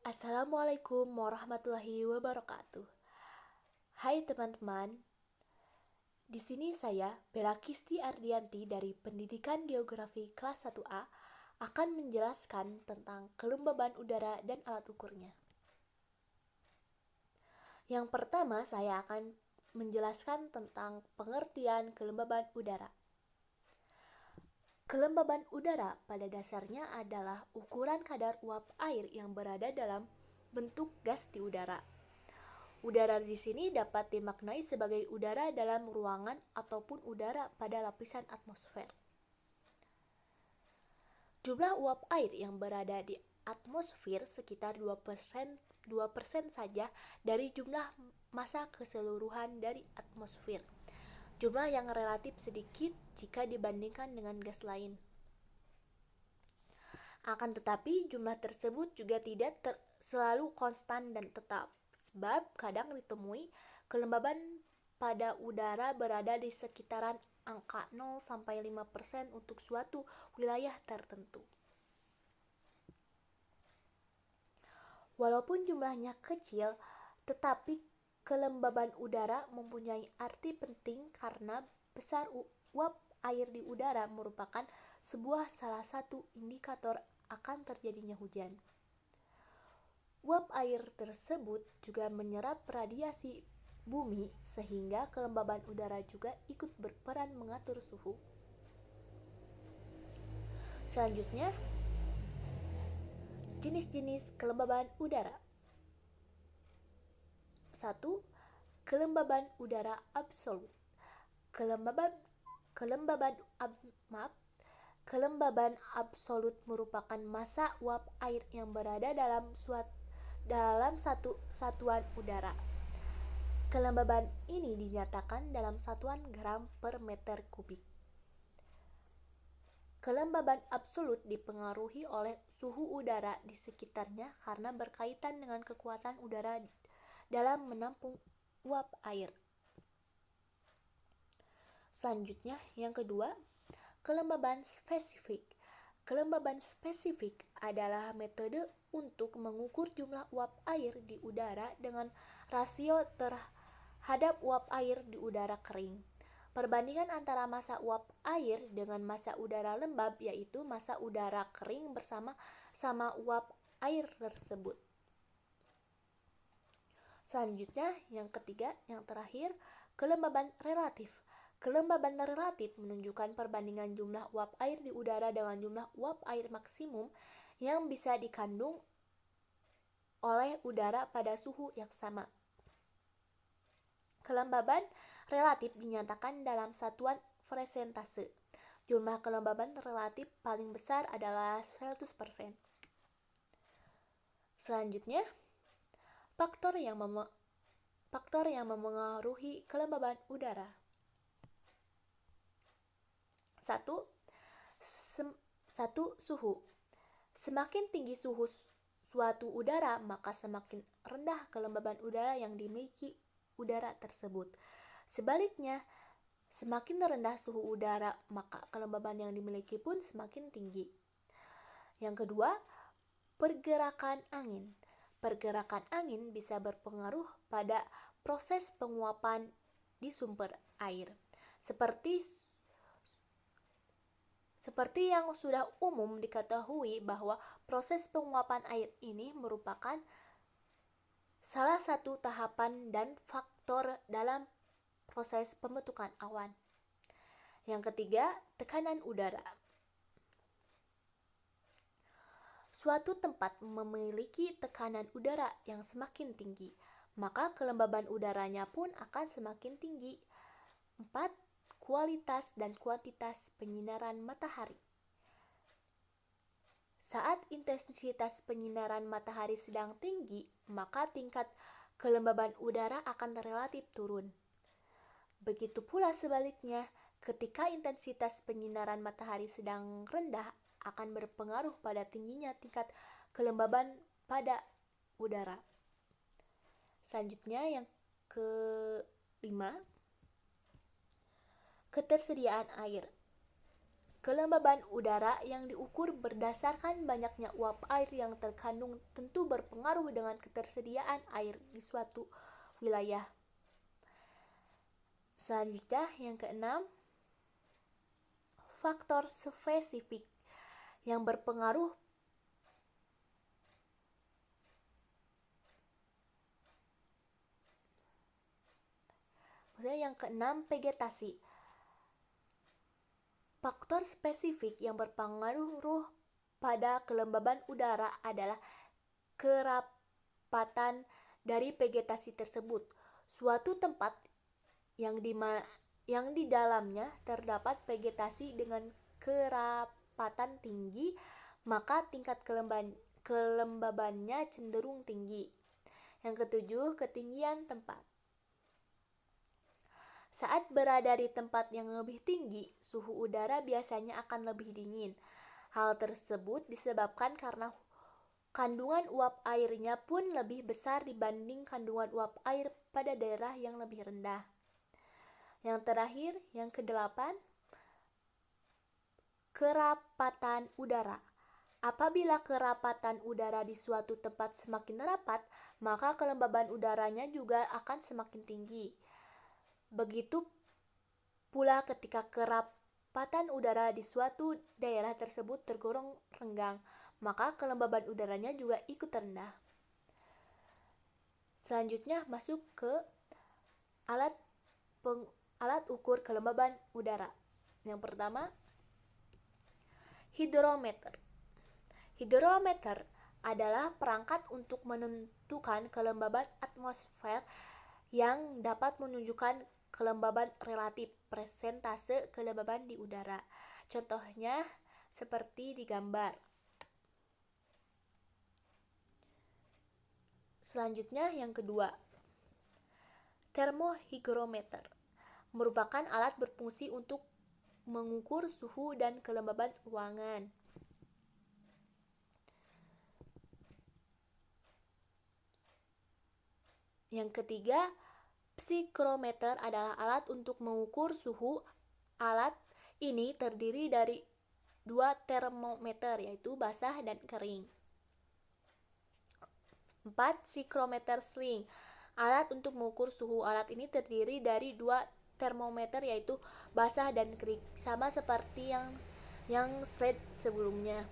Assalamualaikum warahmatullahi wabarakatuh. Hai teman-teman, di sini saya, Bella Kisti Ardianti dari Pendidikan Geografi kelas 1A akan menjelaskan tentang kelembaban udara dan alat ukurnya. Yang pertama, saya akan menjelaskan tentang pengertian kelembaban udara. Kelembaban udara pada dasarnya adalah ukuran kadar uap air yang berada dalam bentuk gas di udara. Udara di sini dapat dimaknai sebagai udara dalam ruangan ataupun udara pada lapisan atmosfer. Jumlah uap air yang berada di atmosfer sekitar 2% saja dari jumlah massa keseluruhan dari atmosfer. Jumlah yang relatif sedikit jika dibandingkan dengan gas lain. Akan tetapi, jumlah tersebut juga tidak selalu konstan dan tetap, sebab kadang ditemui kelembaban pada udara berada di sekitaran angka 0-5% untuk suatu wilayah tertentu. Walaupun jumlahnya kecil, tetapi kelembaban udara mempunyai arti penting karena besar uap air di udara merupakan salah satu indikator akan terjadinya hujan. Uap air tersebut juga menyerap radiasi bumi sehingga kelembaban udara juga ikut berperan mengatur suhu. Selanjutnya, jenis-jenis kelembaban udara. 1. Kelembaban udara absolut. Kelembaban absolut merupakan massa uap air yang berada dalam satu satuan udara. Kelembaban ini dinyatakan dalam satuan gram per meter kubik. Kelembaban absolut dipengaruhi oleh suhu udara di sekitarnya karena berkaitan dengan kekuatan udara dalam menampung uap air. Selanjutnya, yang kedua, kelembaban spesifik. Kelembaban spesifik adalah metode untuk mengukur jumlah uap air di udara dengan rasio terhadap uap air di udara kering. Perbandingan antara massa uap air dengan massa udara lembab, yaitu massa udara kering bersama uap air tersebut. Selanjutnya, yang ketiga, yang terakhir, kelembaban relatif. Kelembaban relatif menunjukkan perbandingan jumlah uap air di udara dengan jumlah uap air maksimum yang bisa dikandung oleh udara pada suhu yang sama. Kelembaban relatif dinyatakan dalam satuan persentase. Jumlah kelembaban relatif paling besar adalah 100%. Selanjutnya, faktor yang memengaruhi kelembaban udara. 1. Suhu. Semakin tinggi suhu suatu udara, maka semakin rendah kelembaban udara yang dimiliki udara tersebut. Sebaliknya, semakin rendah suhu udara, maka kelembaban yang dimiliki pun semakin tinggi. Yang kedua, pergerakan angin. Pergerakan angin bisa berpengaruh pada proses penguapan di sumber air. Seperti yang sudah umum diketahui bahwa proses penguapan air ini merupakan salah satu tahapan dan faktor dalam proses pembentukan awan. Yang ketiga, tekanan udara. Suatu tempat memiliki tekanan udara yang semakin tinggi, maka kelembaban udaranya pun akan semakin tinggi. 4. Kualitas dan kuantitas penyinaran matahari. Saat intensitas penyinaran matahari sedang tinggi, maka tingkat kelembaban udara akan relatif turun. Begitu pula sebaliknya, ketika intensitas penyinaran matahari sedang rendah, akan berpengaruh pada tingginya tingkat kelembaban pada udara. Selanjutnya, yang kelima, ketersediaan air. Kelembaban udara yang diukur berdasarkan banyaknya uap air yang terkandung tentu berpengaruh dengan ketersediaan air di suatu wilayah. Selanjutnya, yang keenam, faktor spesifik yang berpengaruh vegetasi. Faktor spesifik yang berpengaruh pada kelembaban udara adalah kerapatan dari vegetasi tersebut. Suatu tempat yang di dalamnya terdapat vegetasi dengan kerapatan tinggi, maka tingkat kelembabannya cenderung tinggi. Yang ketujuh, ketinggian tempat. Saat berada di tempat yang lebih tinggi, suhu udara biasanya akan lebih dingin. Hal tersebut disebabkan karena kandungan uap airnya pun lebih besar dibanding kandungan uap air pada daerah yang lebih rendah. Yang terakhir, yang kedelapan, kerapatan udara. Apabila kerapatan udara di suatu tempat semakin rapat, maka kelembaban udaranya juga akan semakin tinggi. Begitu pula ketika kerapatan udara di suatu daerah tersebut tergolong renggang, maka kelembaban udaranya juga ikut rendah. Selanjutnya masuk ke alat ukur kelembaban udara. Yang pertama, hidrometer. Hidrometer adalah perangkat untuk menentukan kelembaban atmosfer yang dapat menunjukkan kelembaban relatif, persentase kelembaban di udara. Contohnya seperti di gambar. Selanjutnya yang kedua, termohygrometer merupakan alat berfungsi untuk mengukur suhu dan kelembaban ruangan. Yang ketiga, psikrometer adalah alat untuk mengukur suhu. Alat ini terdiri dari dua termometer, yaitu basah dan kering. 4. Psikrometer sling, alat untuk mengukur suhu. Alat ini terdiri dari dua termometer, yaitu basah dan kering, sama seperti yang slide sebelumnya.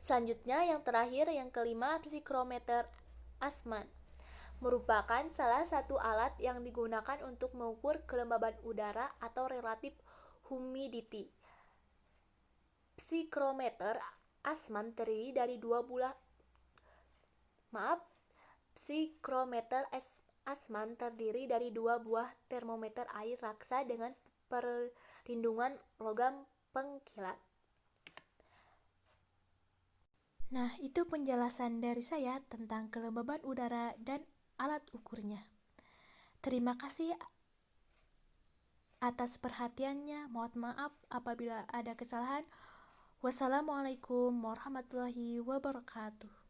Selanjutnya yang terakhir, yang kelima, psikrometer Asman merupakan salah satu alat yang digunakan untuk mengukur kelembaban udara atau relative humidity. Psikrometer Asman terdiri dari dua buah termometer air raksa dengan perlindungan logam pengkilat. Nah, itu penjelasan dari saya tentang kelembaban udara dan alat ukurnya. Terima kasih atas perhatiannya. Mohon maaf apabila ada kesalahan. Wassalamualaikum warahmatullahi wabarakatuh.